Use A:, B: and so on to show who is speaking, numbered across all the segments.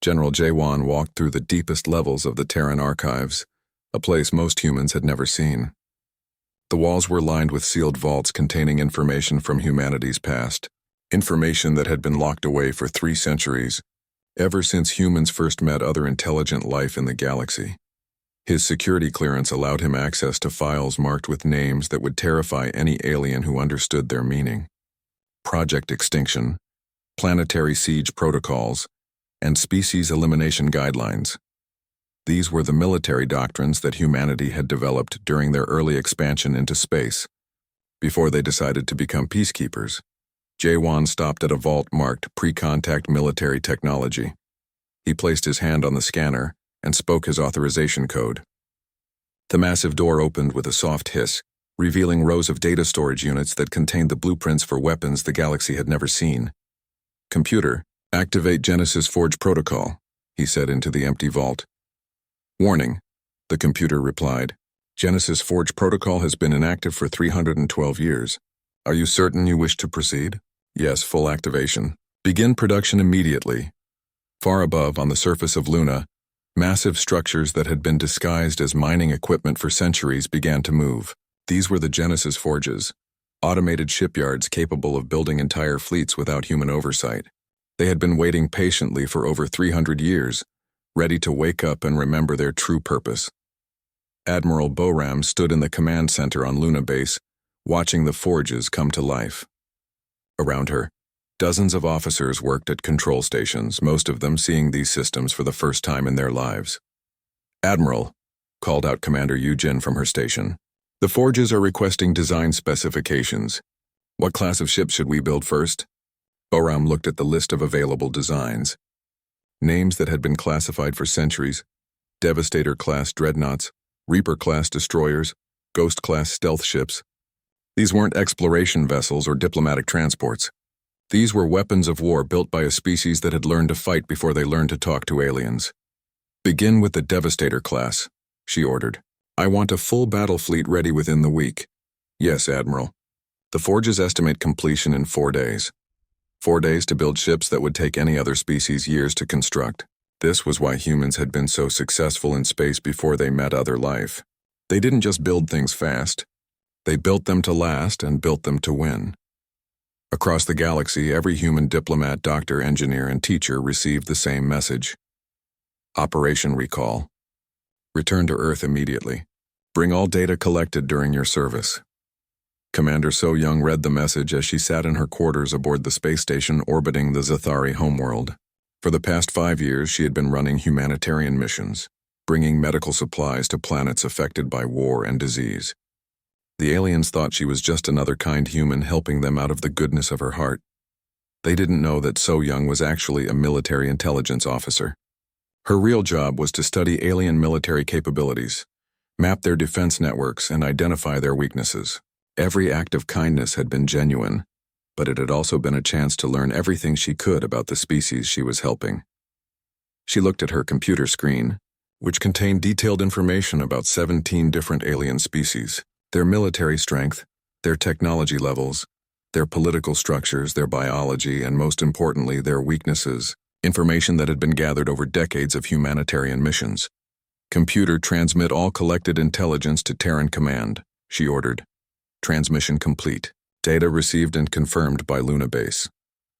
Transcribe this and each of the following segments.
A: General Jawan walked through the deepest levels of the Terran archives, a place most humans had never seen. The walls were lined with sealed vaults containing information from humanity's past, information that had been locked away for 3 centuries, ever since humans first met other intelligent life in the galaxy. His security clearance allowed him access to files marked with names that would terrify any alien who understood their meaning. Project Extinction, Planetary Siege Protocols, and Species Elimination Guidelines. These were the military doctrines that humanity had developed during their early expansion into space. Before they decided to become peacekeepers, Jawan stopped at a vault marked Pre-Contact Military Technology. He placed his hand on the scanner and spoke his authorization code. The massive door opened with a soft hiss, revealing rows of data storage units that contained the blueprints for weapons the galaxy had never seen. "Computer, activate Genesis Forge Protocol," he said into the empty vault. "Warning," the computer replied. "Genesis Forge Protocol has been inactive for 312 years. Are you certain you wish to proceed?" "Yes, full activation. Begin production immediately." Far above, on the surface of Luna, massive structures that had been disguised as mining equipment for centuries began to move. These were the Genesis Forges, automated shipyards capable of building entire fleets without human oversight. They had been waiting patiently for over 300 years, ready to wake up and remember their true purpose. Admiral Boram stood in the command center on Luna Base, watching the forges come to life. Around her, dozens of officers worked at control stations, most of them seeing these systems for the first time in their lives. "Admiral," called out Commander Yujin from her station, "the forges are requesting design specifications. What class of ship should we build first?" Boram looked at the list of available designs. Names that had been classified for centuries: Devastator-class dreadnoughts, Reaper-class destroyers, Ghost-class stealth ships. These weren't exploration vessels or diplomatic transports. These were weapons of war built by a species that had learned to fight before they learned to talk to aliens. "Begin with the Devastator class," she ordered. "I want a full battle fleet ready within the week." "Yes, Admiral." The forges estimate completion in 4 days. 4 days to build ships that would take any other species years to construct. This was why humans had been so successful in space before they met other life. They didn't just build things fast. They built them to last and built them to win. Across the galaxy, every human diplomat, doctor, engineer, and teacher received the same message. Operation Recall. Return to Earth immediately. Bring all data collected during your service. Commander So Young read the message as she sat in her quarters aboard the space station orbiting the Zathari homeworld. For the past 5 years, she had been running humanitarian missions, bringing medical supplies to planets affected by war and disease. The aliens thought she was just another kind human helping them out of the goodness of her heart. They didn't know that So Young was actually a military intelligence officer. Her real job was to study alien military capabilities, map their defense networks, and identify their weaknesses. Every act of kindness had been genuine, but it had also been a chance to learn everything she could about the species she was helping. She looked at her computer screen, which contained detailed information about 17 different alien species. Their military strength, their technology levels, their political structures, their biology, and most importantly, their weaknesses, information that had been gathered over decades of humanitarian missions. "Computer, transmit all collected intelligence to Terran Command," she ordered. "Transmission complete. Data received and confirmed by Luna Base."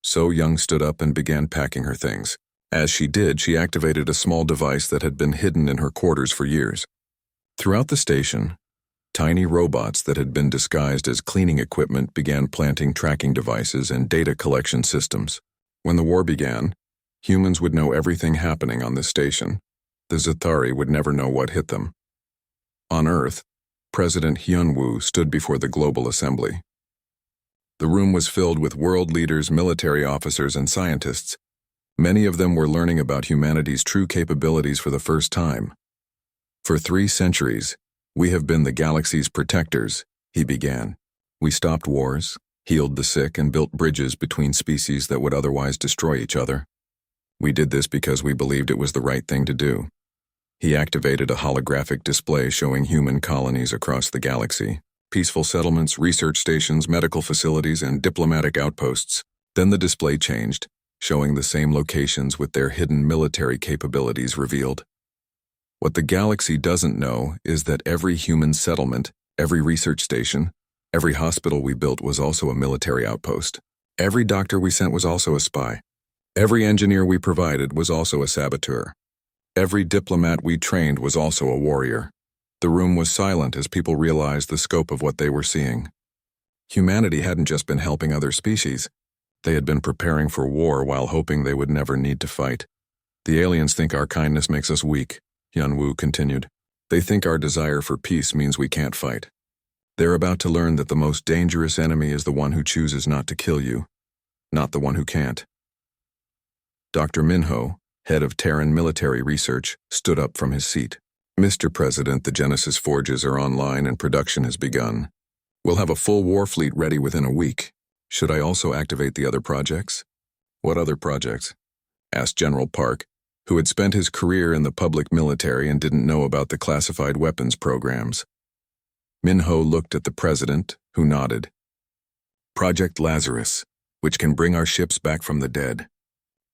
A: So Young stood up and began packing her things. As she did, she activated a small device that had been hidden in her quarters for years. Throughout the station, tiny robots that had been disguised as cleaning equipment began planting tracking devices and data collection systems. When the war began, humans would know everything happening on this station. The Zathari would never know what hit them. On Earth, President Hyun-woo stood before the Global Assembly. The room was filled with world leaders, military officers, and scientists. Many of them were learning about humanity's true capabilities for the first time. "For 3 centuries, we have been the galaxy's protectors," he began. "We stopped wars, healed the sick, and built bridges between species that would otherwise destroy each other. We did this because we believed it was the right thing to do." He activated a holographic display showing human colonies across the galaxy, peaceful settlements, research stations, medical facilities, and diplomatic outposts. Then the display changed, showing the same locations with their hidden military capabilities revealed. What the galaxy doesn't know is that every human settlement, every research station, every hospital we built was also a military outpost. Every doctor we sent was also a spy. Every engineer we provided was also a saboteur. Every diplomat we trained was also a warrior. The room was silent as people realized the scope of what they were seeing. Humanity hadn't just been helping other species. They had been preparing for war while hoping they would never need to fight. The aliens think our kindness makes us weak, Hyun-woo continued. They think our desire for peace means we can't fight. They're about to learn that the most dangerous enemy is the one who chooses not to kill you, not the one who can't. Dr. Minho, head of Terran military research, stood up from his seat. Mr. President, the Genesis forges are online and production has begun. We'll have a full war fleet ready within a week. Should I also activate the other projects? What other projects? Asked General Park, who had spent his career in the public military and didn't know about the classified weapons programs. Minho looked at the president, who nodded. Project Lazarus, which can bring our ships back from the dead.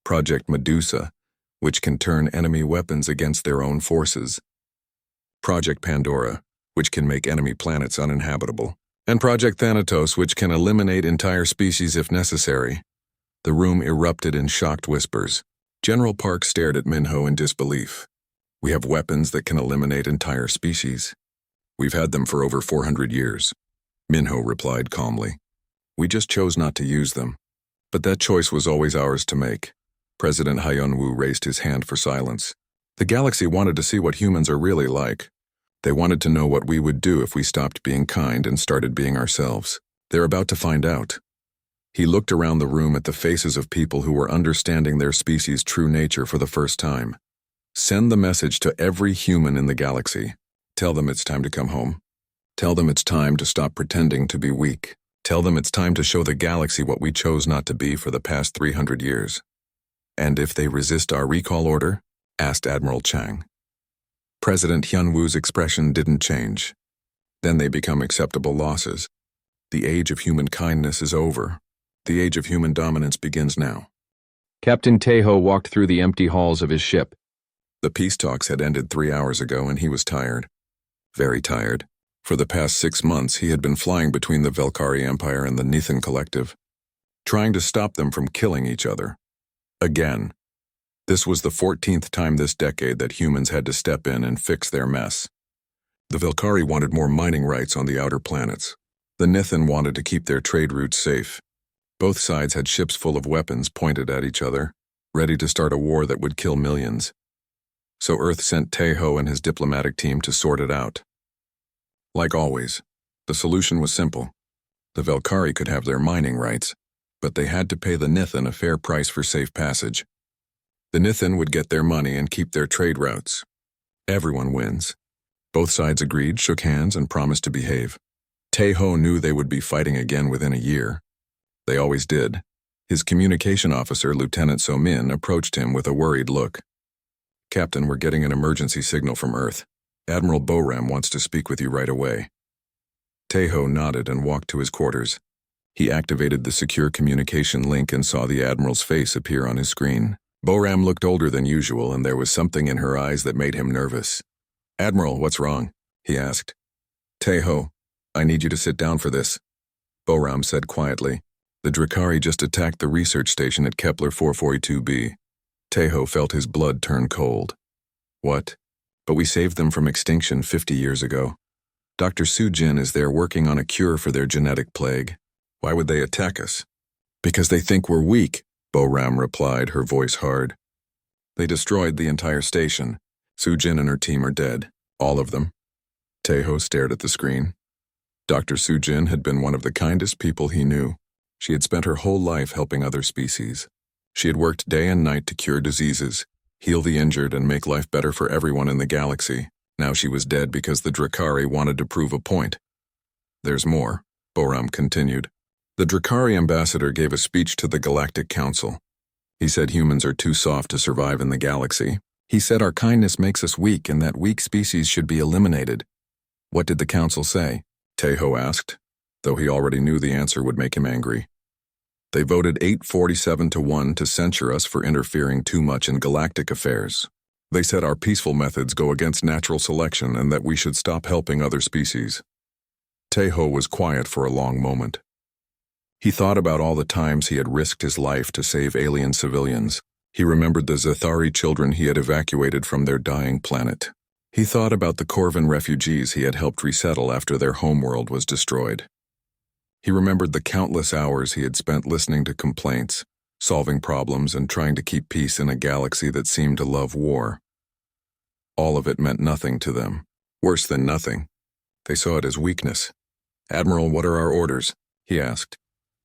A: Project Medusa, which can turn enemy weapons against their own forces. Project Pandora, which can make enemy planets uninhabitable. And Project Thanatos, which can eliminate entire species if necessary. The room erupted in shocked whispers. General Park stared at Minho in disbelief. We have weapons that can eliminate entire species. We've had them for over 400 years. Minho replied calmly. We just chose not to use them. But that choice was always ours to make. President Hyun-woo raised his hand for silence. The galaxy wanted to see what humans are really like. They wanted to know what we would do if we stopped being kind and started being ourselves. They're about to find out. He looked around the room at the faces of people who were understanding their species' true nature for the first time. Send the message to every human in the galaxy. Tell them it's time to come home. Tell them it's time to stop pretending to be weak. Tell them it's time to show the galaxy what we chose not to be for the past 300 years. And if they resist our recall order? Asked Admiral Chang. President Hyun-woo's expression didn't change. Then they become acceptable losses. The age of human kindness is over. The age of human dominance begins now.
B: Captain Taeho walked through the empty halls of his ship.
A: The peace talks had ended 3 hours ago and he was tired. Very tired. For the past 6 months he had been flying between the Velkari Empire and the Nithan Collective, trying to stop them from killing each other. Again. This was the 14th time this decade that humans had to step in and fix their mess. The Velkari wanted more mining rights on the outer planets. The Nithan wanted to keep their trade routes safe. Both sides had ships full of weapons pointed at each other, ready to start a war that would kill millions. So Earth sent Taeho and his diplomatic team to sort it out. Like always, the solution was simple. The Velkari could have their mining rights, but they had to pay the Nithan a fair price for safe passage. The Nithan would get their money and keep their trade routes. Everyone wins. Both sides agreed, shook hands, and promised to behave. Taeho knew they would be fighting again within a year. They always did. His communication officer, Lieutenant So-min, approached him with a worried look. Captain, we're getting an emergency signal from Earth. Admiral Boram wants to speak with you right away. Taeho nodded and walked to his quarters. He activated the secure communication link and saw the Admiral's face appear on his screen. Boram looked older than usual, and there was something in her eyes that made him nervous. Admiral, what's wrong? He asked. Taeho, I need you to sit down for this, Boram said quietly. The Drakari just attacked the research station at Kepler 442b. Taeho felt his blood turn cold. What? But we saved them from extinction 50 years ago. Dr. Soo-jin is there working on a cure for their genetic plague. Why would they attack us? Because they think we're weak, Boram replied, her voice hard. They destroyed the entire station. Soo-jin and her team are dead. All of them. Taeho stared at the screen. Dr. Soo-jin had been one of the kindest people he knew. She had spent her whole life helping other species. She had worked day and night to cure diseases, heal the injured, and make life better for everyone in the galaxy. Now she was dead because the Drakari wanted to prove a point. There's more, Boram continued. The Drakari ambassador gave a speech to the Galactic Council. He said humans are too soft to survive in the galaxy. He said our kindness makes us weak and that weak species should be eliminated. What did the council say? Taeho asked, though he already knew the answer would make him angry. They voted 847-1 to censure us for interfering too much in galactic affairs. They said our peaceful methods go against natural selection and that we should stop helping other species. Tejo was quiet for a long moment. He thought about all the times he had risked his life to save alien civilians. He remembered the Zathari children he had evacuated from their dying planet. He thought about the Corvan refugees he had helped resettle after their homeworld was destroyed. He remembered the countless hours he had spent listening to complaints, solving problems, and trying to keep peace in a galaxy that seemed to love war. All of it meant nothing to them. Worse than nothing. They saw it as weakness. "Admiral, what are our orders?" he asked.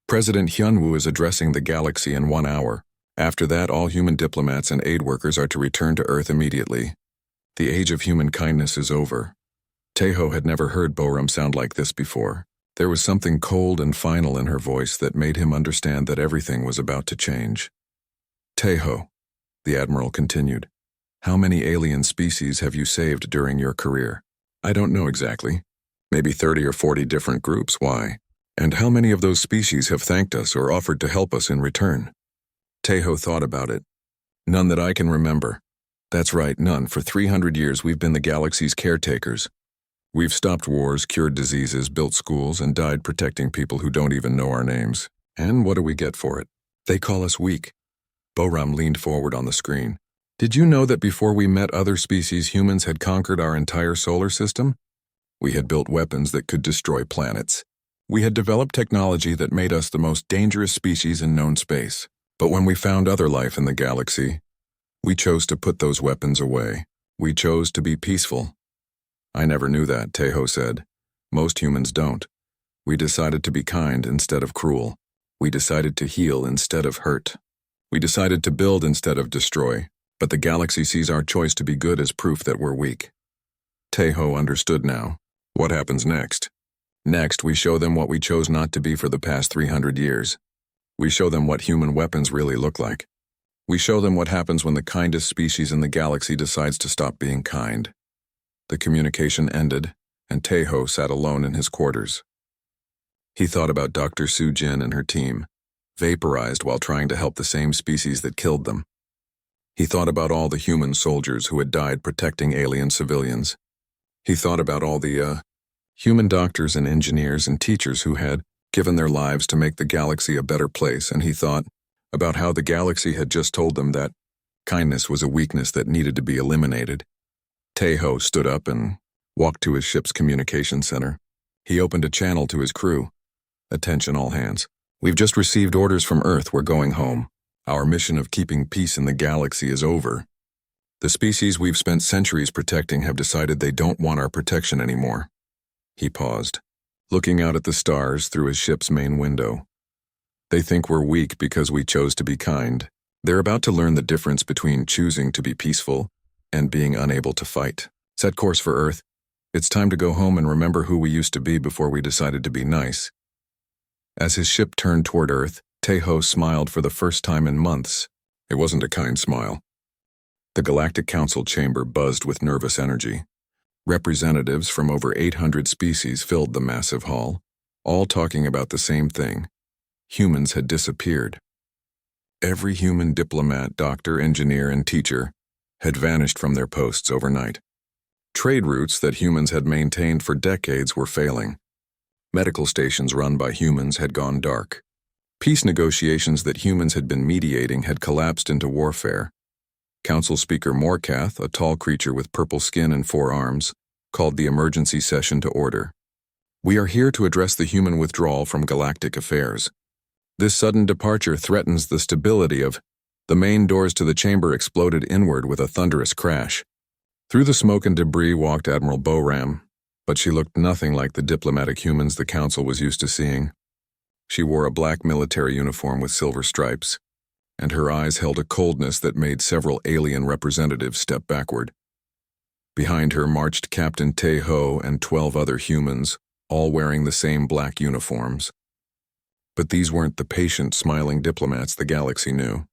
A: "President Hyunwoo is addressing the galaxy in 1 hour. After that, all human diplomats and aid workers are to return to Earth immediately. The age of human kindness is over." Tejo had never heard Boram sound like this before. There was something cold and final in her voice that made him understand that everything was about to change. "Tejo," the Admiral continued, "how many alien species have you saved during your career?" "I don't know exactly. Maybe 30 or 40 different groups. Why? And how many of those species have thanked us or offered to help us in return?" Tejo thought about it. "None that I can remember." "That's right, none. For 300 years we've been the galaxy's caretakers. We've stopped wars, cured diseases, built schools, and died protecting people who don't even know our names. And what do we get for it? They call us weak." Boram leaned forward on the screen. "Did you know that before we met other species, humans had conquered our entire solar system? We had built weapons that could destroy planets. We had developed technology that made us the most dangerous species in known space. But when we found other life in the galaxy, we chose to put those weapons away. We chose to be peaceful." "I never knew that," Tejo said. "Most humans don't. We decided to be kind instead of cruel. We decided to heal instead of hurt. We decided to build instead of destroy. But the galaxy sees our choice to be good as proof that we're weak." Tejo understood now. What happens next? Next, we show them what we chose not to be for the past 300 years. We show them what human weapons really look like. We show them what happens when the kindest species in the galaxy decides to stop being kind. The communication ended, and Tejo sat alone in his quarters. He thought about Dr. Su-Jin and her team, vaporized while trying to help the same species that killed them. He thought about all the human soldiers who had died protecting alien civilians. He thought about all the, human doctors and engineers and teachers who had given their lives to make the galaxy a better place, and he thought about how the galaxy had just told them that kindness was a weakness that needed to be eliminated. Tejo stood up and walked to his ship's communication center. He opened a channel to his crew. "Attention all hands. We've just received orders from Earth. We're going home. Our mission of keeping peace in the galaxy is over. The species we've spent centuries protecting have decided they don't want our protection anymore." He paused, looking out at the stars through his ship's main window. "They think we're weak because we chose to be kind. They're about to learn the difference between choosing to be peaceful and being unable to fight. Set course for Earth. It's time to go home and remember who we used to be before we decided to be nice." As his ship turned toward Earth, Tejo smiled for the first time in months. It wasn't a kind smile. The Galactic Council chamber buzzed with nervous energy. Representatives from over 800 species filled the massive hall, all talking about the same thing. Humans had disappeared. Every human diplomat, doctor, engineer, and teacher had vanished from their posts overnight. Trade routes that humans had maintained for decades were failing. Medical stations run by humans had gone dark. Peace negotiations that humans had been mediating had collapsed into warfare. Council Speaker Morcath, a tall creature with purple skin and 4 arms, called the emergency session to order. "We are here to address the human withdrawal from galactic affairs. This sudden departure threatens the stability of..." The main doors to the chamber exploded inward with a thunderous crash. Through the smoke and debris walked Admiral Boram, but she looked nothing like the diplomatic humans the Council was used to seeing. She wore a black military uniform with silver stripes, and her eyes held a coldness that made several alien representatives step backward. Behind her marched Captain Tejo and 12 other humans, all wearing the same black uniforms. But these weren't the patient, smiling diplomats the galaxy knew.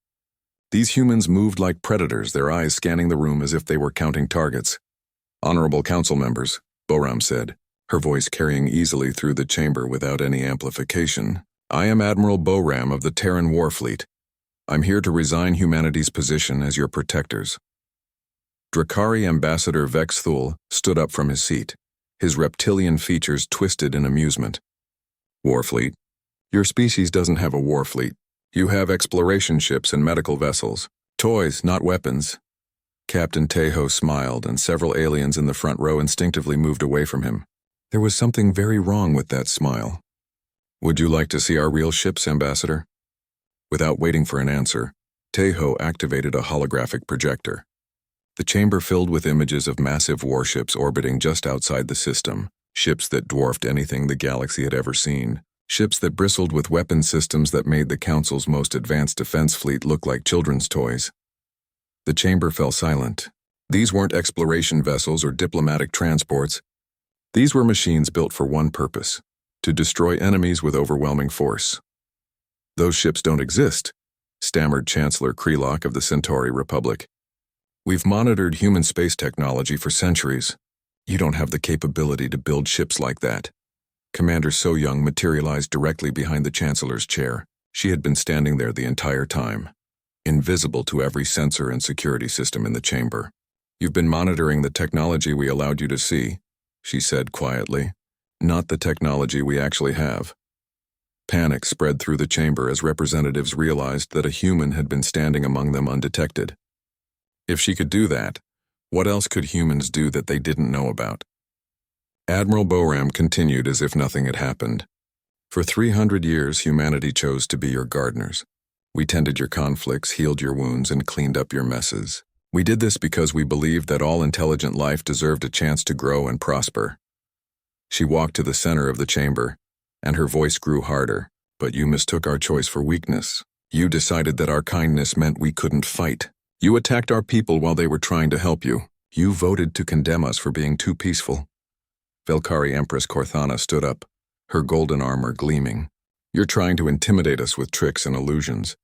A: These humans moved like predators, their eyes scanning the room as if they were counting targets. "Honorable Council members," Boram said, her voice carrying easily through the chamber without any amplification. I am Admiral Boram of the Terran Warfleet. I'm here to resign humanity's position as your protectors. Drakari Ambassador Vex Thul stood up from his seat, his reptilian features twisted in amusement. Warfleet? Your species doesn't have a warfleet. You have exploration ships and medical vessels. Toys, not weapons. Captain Tejo smiled, and several aliens in the front row instinctively moved away from him. There was something very wrong with that smile. Would you like to see our real ships, Ambassador? Without waiting for an answer, Tejo activated a holographic projector. The chamber filled with images of massive warships orbiting just outside the system, ships that dwarfed anything the galaxy had ever seen, ships that bristled with weapon systems that made the Council's most advanced defense fleet look like children's toys. The chamber fell silent. These weren't exploration vessels or diplomatic transports. These were machines built for one purpose: to destroy enemies with overwhelming force. Those ships don't exist, stammered Chancellor Krelock of the Centauri Republic. We've monitored human space technology for centuries. You don't have the capability to build ships like that. Commander So-Young materialized directly behind the Chancellor's chair. She had been standing there the entire time, invisible to every sensor and security system in the chamber. You've been monitoring the technology we allowed you to see, she said quietly, not the technology we actually have. Panic spread through the chamber as representatives realized that a human had been standing among them undetected. If she could do that, what else could humans do that they didn't know about? Admiral Boram continued as if nothing had happened. For 300 years, humanity chose to be your gardeners. We tended your conflicts, healed your wounds, and cleaned up your messes. We did this because we believed that all intelligent life deserved a chance to grow and prosper. She walked to the center of the chamber, and her voice grew harder. But you mistook our choice for weakness. You decided that our kindness meant we couldn't fight. You attacked our people while they were trying to help you. You voted to condemn us for being too peaceful. Velkari Empress Corthana stood up, her golden armor gleaming. You're trying to intimidate us with tricks and illusions.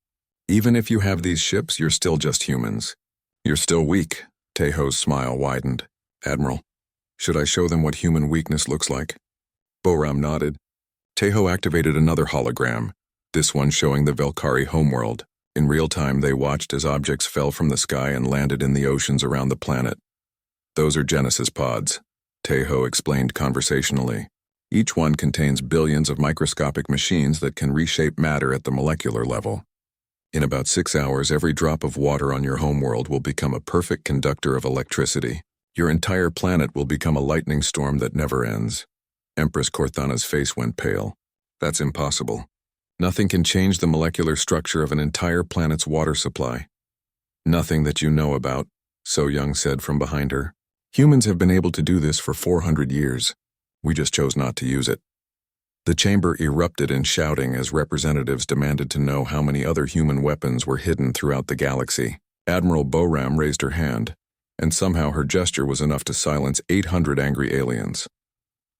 A: Even if you have these ships, you're still just humans. You're still weak. Tejo's smile widened. Admiral, should I show them what human weakness looks like? Boram nodded. Tejo activated another hologram, this one showing the Velkari homeworld. In real time, they watched as objects fell from the sky and landed in the oceans around the planet. Those are Genesis pods, Tejo explained conversationally. Each one contains billions of microscopic machines that can reshape matter at the molecular level. In about 6 hours, every drop of water on your homeworld will become a perfect conductor of electricity. Your entire planet will become a lightning storm that never ends. Empress Corthana's face went pale. That's impossible. Nothing can change the molecular structure of an entire planet's water supply. Nothing that you know about, So-Young said from behind her. Humans have been able to do this for 400 years. We just chose not to use it. The chamber erupted in shouting as representatives demanded to know how many other human weapons were hidden throughout the galaxy. Admiral Boram raised her hand, and somehow her gesture was enough to silence 800 angry aliens.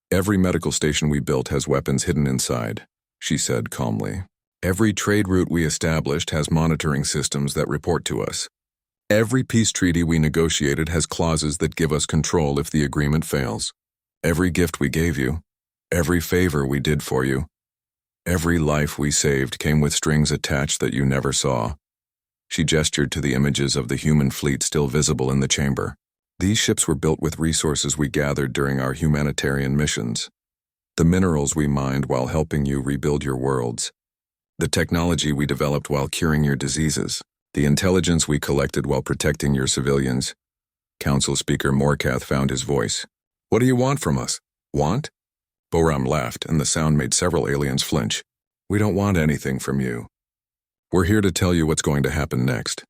A: Every medical station we built has weapons hidden inside, she said calmly. Every trade route we established has monitoring systems that report to us. Every peace treaty we negotiated has clauses that give us control if the agreement fails. Every gift we gave you, every favor we did for you, every life we saved came with strings attached that you never saw. She gestured to the images of the human fleet still visible in the chamber. These ships were built with resources we gathered during our humanitarian missions. The minerals we mined while helping you rebuild your worlds. The technology we developed while curing your diseases. The intelligence we collected while protecting your civilians. Council Speaker Morkath found his voice. What do you want from us? Want? Boram laughed, and the sound made several aliens flinch. We don't want anything from you. We're here to tell you what's going to happen next.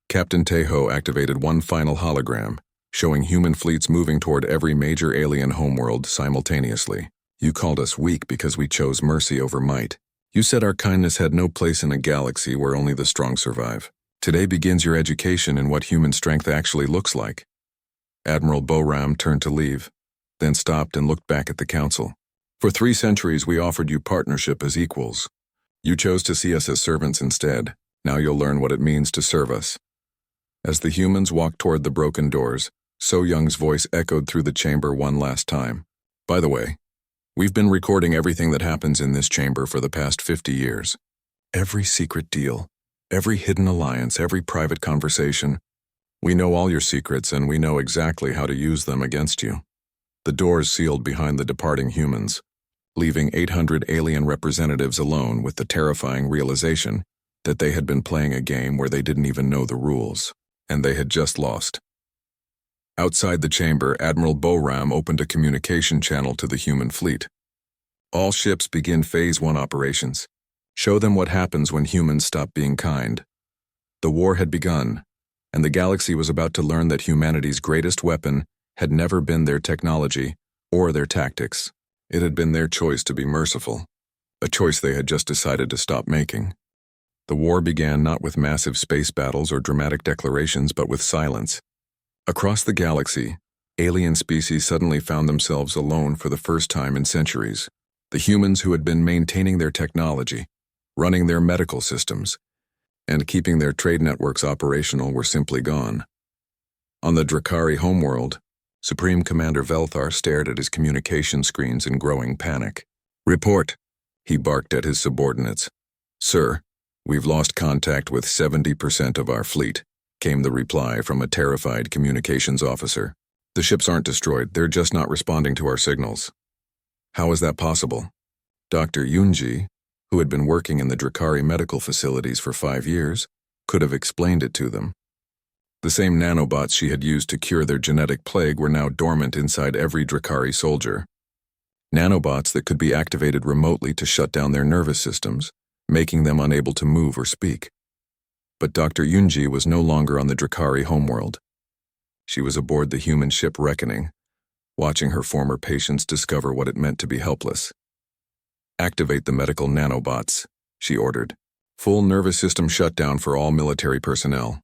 A: Captain Tejo activated one final hologram, showing human fleets moving toward every major alien homeworld simultaneously. You called us weak because we chose mercy over might. You said our kindness had no place in a galaxy where only the strong survive. Today begins your education in what human strength actually looks like. Admiral Boram turned to leave, then stopped and looked back at the council. For 3 centuries we offered you partnership as equals. You chose to see us as servants instead. Now you'll learn what it means to serve us. As the humans walked toward the broken doors, So-Young's voice echoed through the chamber one last time. By the way, We've been recording everything that happens in this chamber for the past 50 years. Every secret deal, every hidden alliance, every private conversation. We know all your secrets and we know exactly how to use them against you. The doors sealed behind the departing humans, leaving 800 alien representatives alone with the terrifying realization that they had been playing a game where they didn't even know the rules, and they had just lost. Outside the chamber, Admiral Boram opened a communication channel to the human fleet. All ships begin Phase 1 operations. Show them what happens when humans stop being kind. The war had begun, and the galaxy was about to learn that humanity's greatest weapon had never been their technology or their tactics. It had been their choice to be merciful, a choice they had just decided to stop making. The war began not with massive space battles or dramatic declarations, but with silence. Across the galaxy, alien species suddenly found themselves alone for the first time in centuries. The humans who had been maintaining their technology, running their medical systems, and keeping their trade networks operational were simply gone. On the Drakari homeworld, Supreme Commander Velthar stared at his communication screens in growing panic. "Report," he barked at his subordinates. "Sir, we've lost contact with 70% of our fleet," came the reply from a terrified communications officer. "The ships aren't destroyed, they're just not responding to our signals." How is that possible? Dr. Yunji, who had been working in the Drakari medical facilities for 5 years, could have explained it to them. The same nanobots she had used to cure their genetic plague were now dormant inside every Drakari soldier. Nanobots that could be activated remotely to shut down their nervous systems, making them unable to move or speak. But Dr. Yunji was no longer on the Drakari homeworld. She was aboard the human ship Reckoning, watching her former patients discover what it meant to be helpless. "Activate the medical nanobots," she ordered. "Full nervous system shutdown for all military personnel."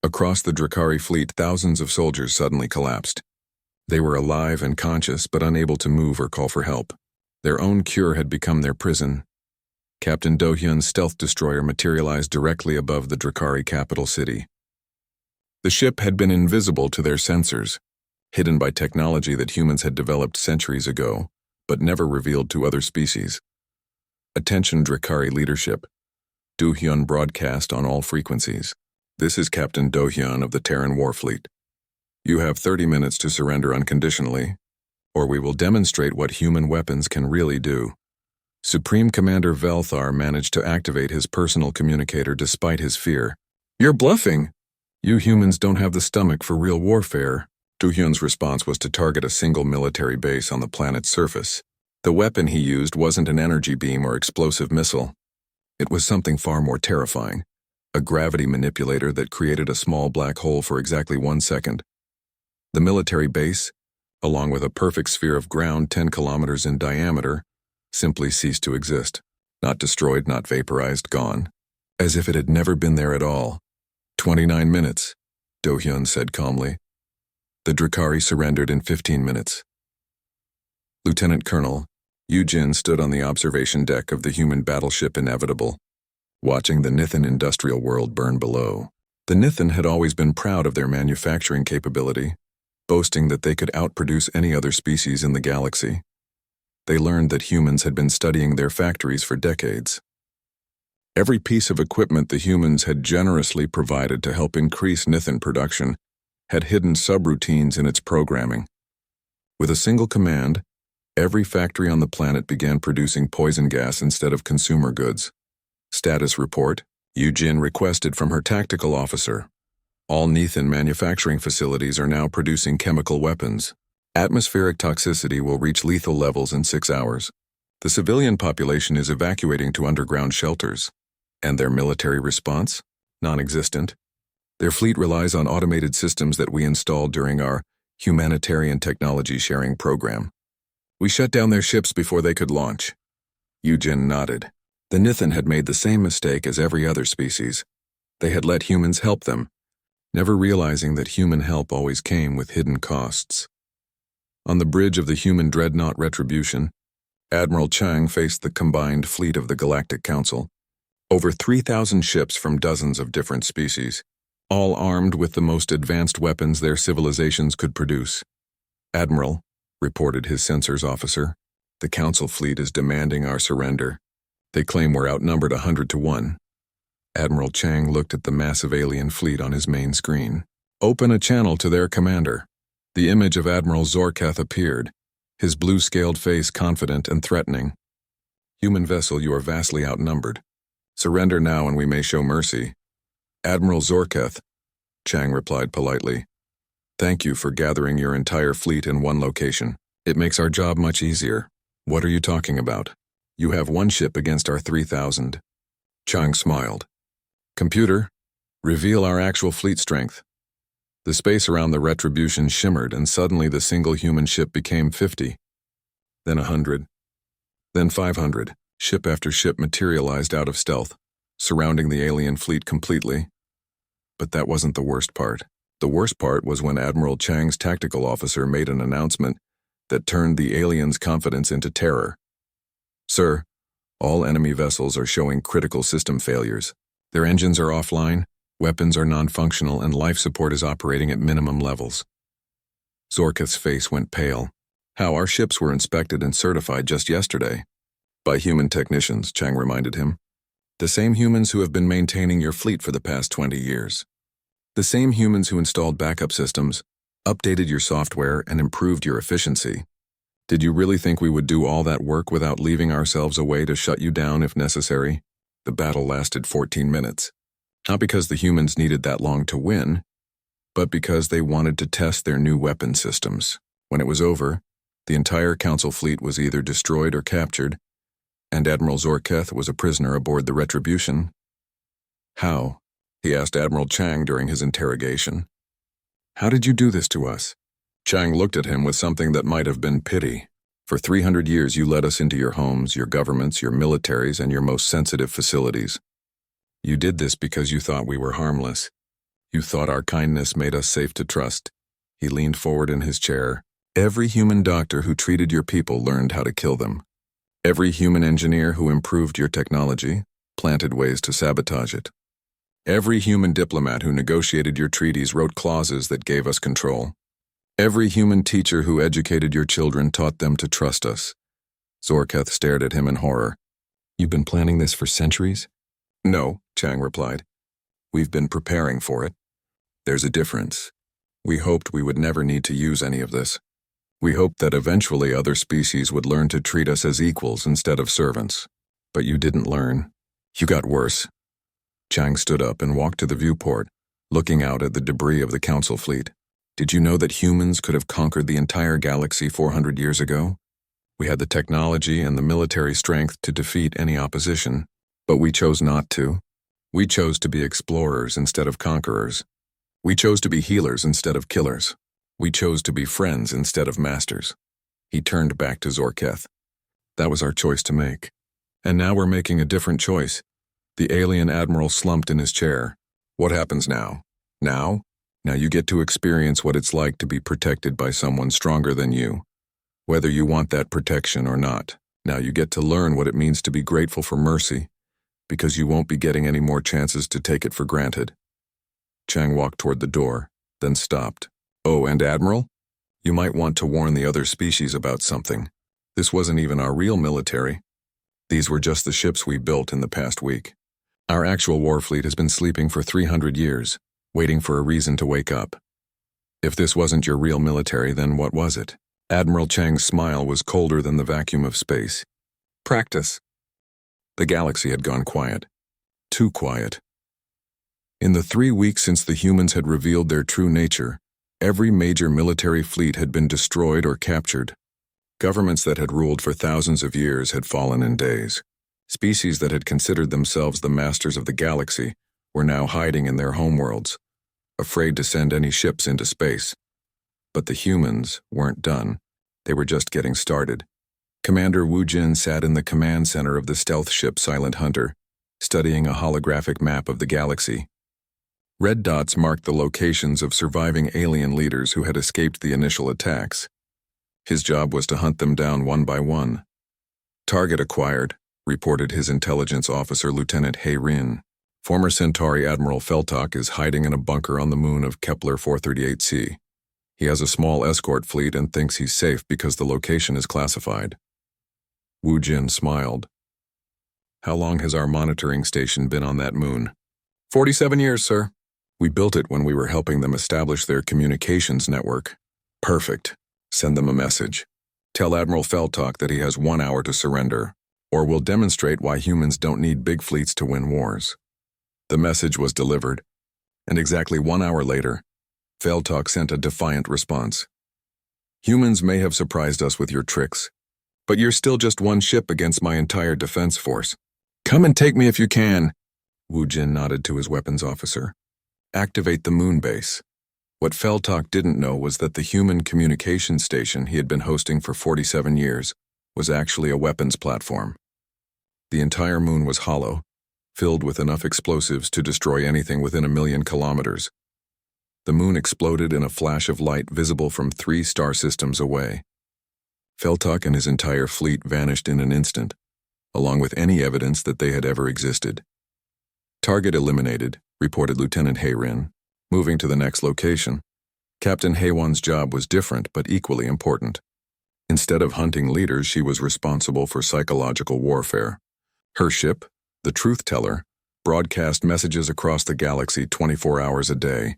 A: Across the Drakari fleet, thousands of soldiers suddenly collapsed. They were alive and conscious, but unable to move or call for help. Their own cure had become their prison. Captain Do-hyun's stealth destroyer materialized directly above the Drakari capital city. The ship had been invisible to their sensors, hidden by technology that humans had developed centuries ago, but never revealed to other species. "Attention Drakari leadership. Do-hyun broadcast on all frequencies. This is Captain Do-hyun of the Terran Warfleet. You have 30 minutes to surrender unconditionally, or we will demonstrate what human weapons can really do." Supreme Commander Velthar managed to activate his personal communicator despite his fear. "You're bluffing! You humans don't have the stomach for real warfare." Do-hyun's response was to target a single military base on the planet's surface. The weapon he used wasn't an energy beam or explosive missile. It was something far more terrifying, a gravity manipulator that created a small black hole for exactly 1 second. The military base, along with a perfect sphere of ground 10 kilometers in diameter, simply ceased to exist. Not destroyed, not vaporized, gone. As if it had never been there at all. 29 minutes, Do-hyun said calmly. The Drakari surrendered in 15 minutes. Lieutenant Colonel Yu-jin stood on the observation deck of the human battleship Inevitable, watching the Nithan industrial world burn below. The Nithan had always been proud of their manufacturing capability, boasting that they could outproduce any other species in the galaxy. They learned that humans had been studying their factories for decades. Every piece of equipment the humans had generously provided to help increase Nithan production had hidden subroutines in its programming. With a single command, every factory on the planet began producing poison gas instead of consumer goods. Status report, Yu-jin requested from her tactical officer. All Nithan manufacturing facilities are now producing chemical weapons. Atmospheric toxicity will reach lethal levels in 6 hours. The civilian population is evacuating to underground shelters. And their military response? Non-existent. Their fleet relies on automated systems that we installed during our humanitarian technology sharing program. We shut down their ships before they could launch. Yu-jin nodded. The Nithan had made the same mistake as every other species. They had let humans help them, never realizing that human help always came with hidden costs. On the bridge of the human dreadnought Retribution, Admiral Chang faced the combined fleet of the Galactic Council. Over 3,000 ships from dozens of different species, all armed with the most advanced weapons their civilizations could produce. "Admiral," reported his sensors officer, The Council fleet is demanding our surrender. They claim we're outnumbered 100 to 1. Admiral Chang looked at the massive alien fleet on his main screen. Open a channel to their commander. The image of Admiral Zorketh appeared, his blue-scaled face confident and threatening. Human vessel, you are vastly outnumbered. Surrender now and we may show mercy. Admiral Zorketh, Chang replied politely. Thank you for gathering your entire fleet in one location. It makes our job much easier. What are you talking about? You have one ship against our 3,000. Chang smiled. Computer, reveal our actual fleet strength. The space around the Retribution shimmered, and suddenly the single human ship became 50. Then 100. Then 500. Ship after ship materialized out of stealth, surrounding the alien fleet completely. But that wasn't the worst part. The worst part was when Admiral Chang's tactical officer made an announcement that turned the aliens' confidence into terror. Sir, all enemy vessels are showing critical system failures. Their engines are offline, weapons are non-functional, and life support is operating at minimum levels. Zorketh's face went pale. How? Our ships were inspected and certified just yesterday. By human technicians, Chang reminded him. The same humans who have been maintaining your fleet for the past 20 years. The same humans who installed backup systems, updated your software, and improved your efficiency. Did you really think we would do all that work without leaving ourselves a way to shut you down if necessary? The battle lasted 14 minutes. Not because the humans needed that long to win, but because they wanted to test their new weapon systems. When it was over, the entire Council fleet was either destroyed or captured, and Admiral Zorketh was a prisoner aboard the Retribution. How? He asked Admiral Chang during his interrogation. How did you do this to us? Chang looked at him with something that might have been pity. For 300 years you led us into your homes, your governments, your militaries, and your most sensitive facilities. You did this because you thought we were harmless. You thought our kindness made us safe to trust. He leaned forward in his chair. Every human doctor who treated your people learned how to kill them. Every human engineer who improved your technology planted ways to sabotage it. Every human diplomat who negotiated your treaties wrote clauses that gave us control. Every human teacher who educated your children taught them to trust us. Zorketh stared at him in horror. You've been planning this for centuries? No, Chang replied. We've been preparing for it. There's a difference. We hoped we would never need to use any of this. We hoped that eventually other species would learn to treat us as equals instead of servants. But you didn't learn. You got worse. Chang stood up and walked to the viewport, looking out at the debris of the Council fleet. Did you know that humans could have conquered the entire galaxy 400 years ago? We had the technology and the military strength to defeat any opposition, but we chose not to. We chose to be explorers instead of conquerors. We chose to be healers instead of killers. We chose to be friends instead of masters. He turned back to Zorketh. That was our choice to make. And now we're making a different choice. The alien admiral slumped in his chair. What happens now? Now? Now you get to experience what it's like to be protected by someone stronger than you. Whether you want that protection or not. Now you get to learn what it means to be grateful for mercy, because you won't be getting any more chances to take it for granted. Chang walked toward the door, then stopped. Oh, and Admiral? You might want to warn the other species about something. This wasn't even our real military. These were just the ships we built in the past week. Our actual war fleet has been sleeping for 300 years, waiting for a reason to wake up. If this wasn't your real military, then what was it? Admiral Chang's smile was colder than the vacuum of space. Practice. The galaxy had gone quiet. Too quiet. In the 3 weeks since the humans had revealed their true nature, every major military fleet had been destroyed or captured. Governments that had ruled for thousands of years had fallen in days. Species that had considered themselves the masters of the galaxy were now hiding in their homeworlds, afraid to send any ships into space. But the humans weren't done. They were just getting started. Commander Wu Jin sat in the command center of the stealth ship Silent Hunter, studying a holographic map of the galaxy. Red dots marked the locations of surviving alien leaders who had escaped the initial attacks. His job was to hunt them down one by one. Target acquired, reported his intelligence officer Lieutenant He Rin. Former Centauri Admiral Feltok is hiding in a bunker on the moon of Kepler 438c. He has a small escort fleet and thinks he's safe because the location is classified. Wu Jin smiled. How long has our monitoring station been on that moon? 47 years, sir. We built it when we were helping them establish their communications network. Perfect. Send them a message. Tell Admiral Feldtalk that he has 1 hour to surrender, or we'll demonstrate why humans don't need big fleets to win wars. The message was delivered, and exactly 1 hour later, Feldtalk sent a defiant response. Humans may have surprised us with your tricks, but you're still just one ship against my entire defense force. Come and take me if you can. Wu Jin nodded to his weapons officer. Activate the moon base. What Feldtalk didn't know was that the human communication station he had been hosting for 47 years was actually a weapons platform. The entire moon was hollow, filled with enough explosives to destroy anything within 1,000,000 kilometers. The moon exploded in a flash of light visible from 3 star systems away. Feldtalk and his entire fleet vanished in an instant, along with any evidence that they had ever existed. Target eliminated, reported Lieutenant Hayrin. Moving to the next location, Captain Haywan's job was different but equally important. Instead of hunting leaders, she was responsible for psychological warfare. Her ship, the Truth Teller, broadcast messages across the galaxy 24 hours a day.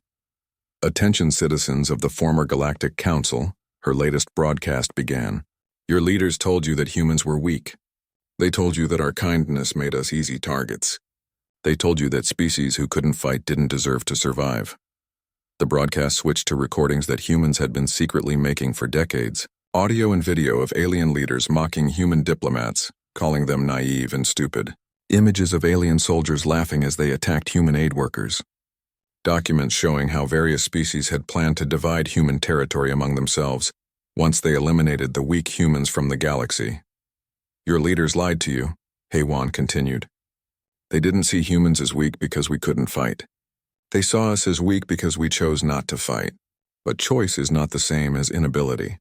A: Attention citizens of the former Galactic Council, her latest broadcast began. Your leaders told you that humans were weak. They told you that our kindness made us easy targets. They told you that species who couldn't fight didn't deserve to survive. The broadcast switched to recordings that humans had been secretly making for decades. Audio and video of alien leaders mocking human diplomats, calling them naive and stupid. Images of alien soldiers laughing as they attacked human aid workers. Documents showing how various species had planned to divide human territory among themselves once they eliminated the weak humans from the galaxy. Your leaders lied to you, Haywan continued. They didn't see humans as weak because we couldn't fight. They saw us as weak because we chose not to fight. But choice is not the same as inability.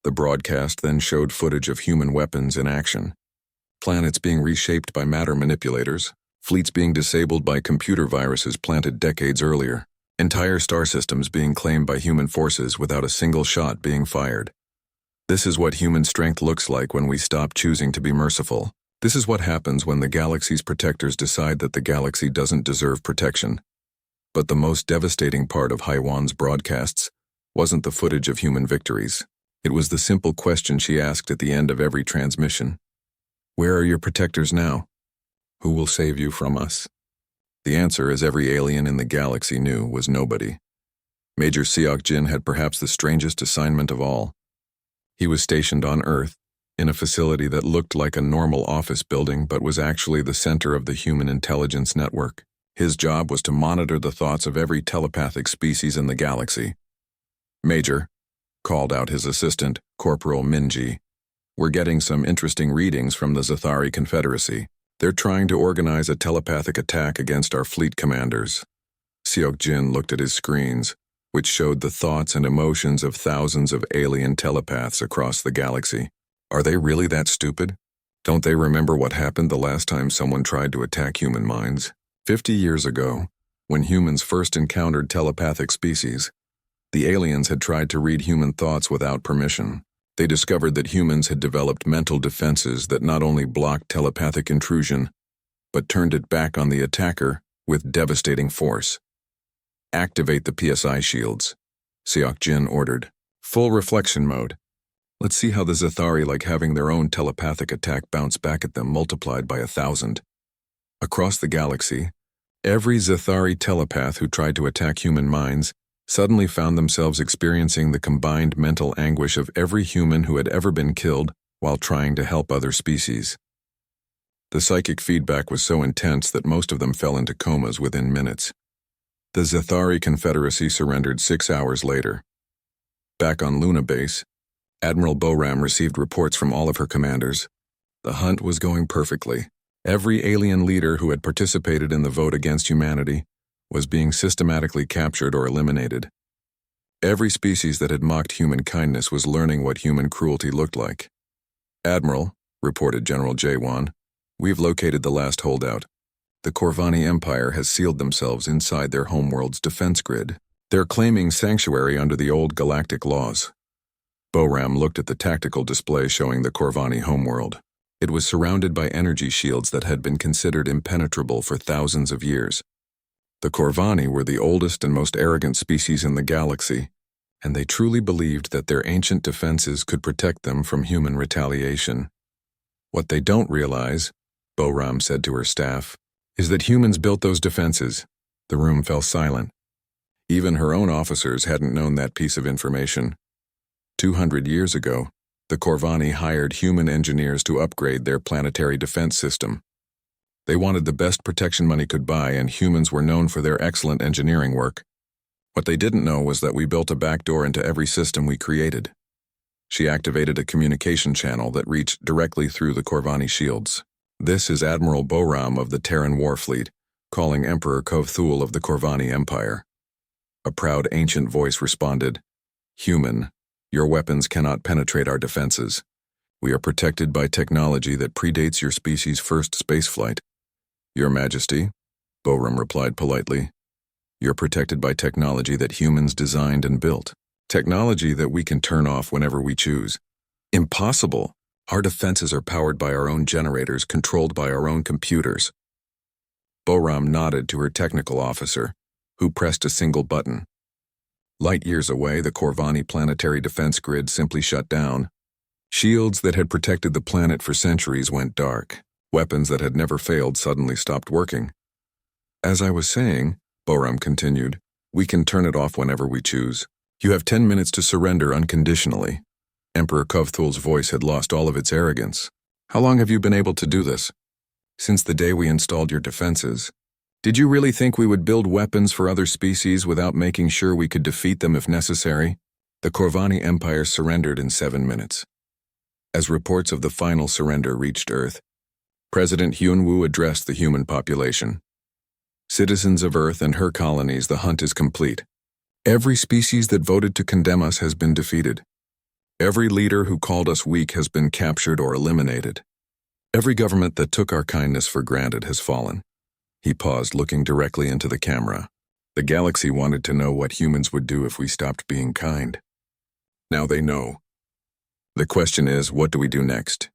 A: The broadcast then showed footage of human weapons in action. Planets being reshaped by matter manipulators, fleets being disabled by computer viruses planted decades earlier, entire star systems being claimed by human forces without a single shot being fired. This is what human strength looks like when we stop choosing to be merciful. This is what happens when the galaxy's protectors decide that the galaxy doesn't deserve protection. But the most devastating part of Haywan's broadcasts wasn't the footage of human victories. It was the simple question she asked at the end of every transmission. Where are your protectors now? Who will save you from us? The answer, as every alien in the galaxy knew, was nobody. Major Seok Jin had perhaps the strangest assignment of all. He was stationed on Earth, in a facility that looked like a normal office building but was actually the center of the human intelligence network. His job was to monitor the thoughts of every telepathic species in the galaxy. Major, called out his assistant, Corporal Minji, we're getting some interesting readings from the Zathari Confederacy. They're trying to organize a telepathic attack against our fleet commanders. Seok Jin looked at his screens, which showed the thoughts and emotions of thousands of alien telepaths across the galaxy. Are they really that stupid? Don't they remember what happened the last time someone tried to attack human minds? 50 years ago, when humans first encountered telepathic species, the aliens had tried to read human thoughts without permission. They discovered that humans had developed mental defenses that not only blocked telepathic intrusion, but turned it back on the attacker with devastating force. Activate the PSI shields, Seok Jin ordered. Full reflection mode. Let's see how the Zathari like having their own telepathic attack bounce back at them multiplied by 1,000. Across the galaxy, every Zathari telepath who tried to attack human minds suddenly found themselves experiencing the combined mental anguish of every human who had ever been killed while trying to help other species. The psychic feedback was so intense that most of them fell into comas within minutes. The Zathari Confederacy surrendered 6 hours later. Back on Luna Base, Admiral Boram received reports from all of her commanders. The hunt was going perfectly. Every alien leader who had participated in the vote against humanity was being systematically captured or eliminated. Every species that had mocked human kindness was learning what human cruelty looked like. Admiral, reported General Jaewon, we've located the last holdout. The Corvani Empire has sealed themselves inside their homeworld's defense grid. They're claiming sanctuary under the old galactic laws. Boram looked at the tactical display showing the Corvani homeworld. It was surrounded by energy shields that had been considered impenetrable for thousands of years. The Corvani were the oldest and most arrogant species in the galaxy, and they truly believed that their ancient defenses could protect them from human retaliation. What they don't realize, Boram said to her staff, is that humans built those defenses. The room fell silent. Even her own officers hadn't known that piece of information. 200 years ago, the Corvani hired human engineers to upgrade their planetary defense system. They wanted the best protection money could buy, and humans were known for their excellent engineering work. What they didn't know was that we built a backdoor into every system we created. She activated a communication channel that reached directly through the Corvani shields. This is Admiral Boram of the Terran Warfleet, calling Emperor Kovthul of the Corvani Empire. A proud ancient voice responded, "Human, your weapons cannot penetrate our defenses. We are protected by technology that predates your species' first spaceflight." "Your Majesty," Boram replied politely, "you're protected by technology that humans designed and built. Technology that we can turn off whenever we choose." "Impossible. Our defenses are powered by our own generators, controlled by our own computers." Boram nodded to her technical officer, who pressed a single button. Light years away, the Corvani planetary defense grid simply shut down. Shields that had protected the planet for centuries went dark. Weapons that had never failed suddenly stopped working. "As I was saying," Boram continued, "we can turn it off whenever we choose. You have 10 minutes to surrender unconditionally." Emperor Kovthul's voice had lost all of its arrogance. "How long have you been able to do this?" "Since the day we installed your defenses. Did you really think we would build weapons for other species without making sure we could defeat them if necessary?" The Corvani Empire surrendered in 7 minutes. As reports of the final surrender reached Earth, President Hyunwoo addressed the human population. "Citizens of Earth and her colonies, the hunt is complete. Every species that voted to condemn us has been defeated. Every leader who called us weak has been captured or eliminated. Every government that took our kindness for granted has fallen." He paused, looking directly into the camera. The galaxy wanted to know what humans would do if we stopped being kind. Now they know. The question is, what do we do next?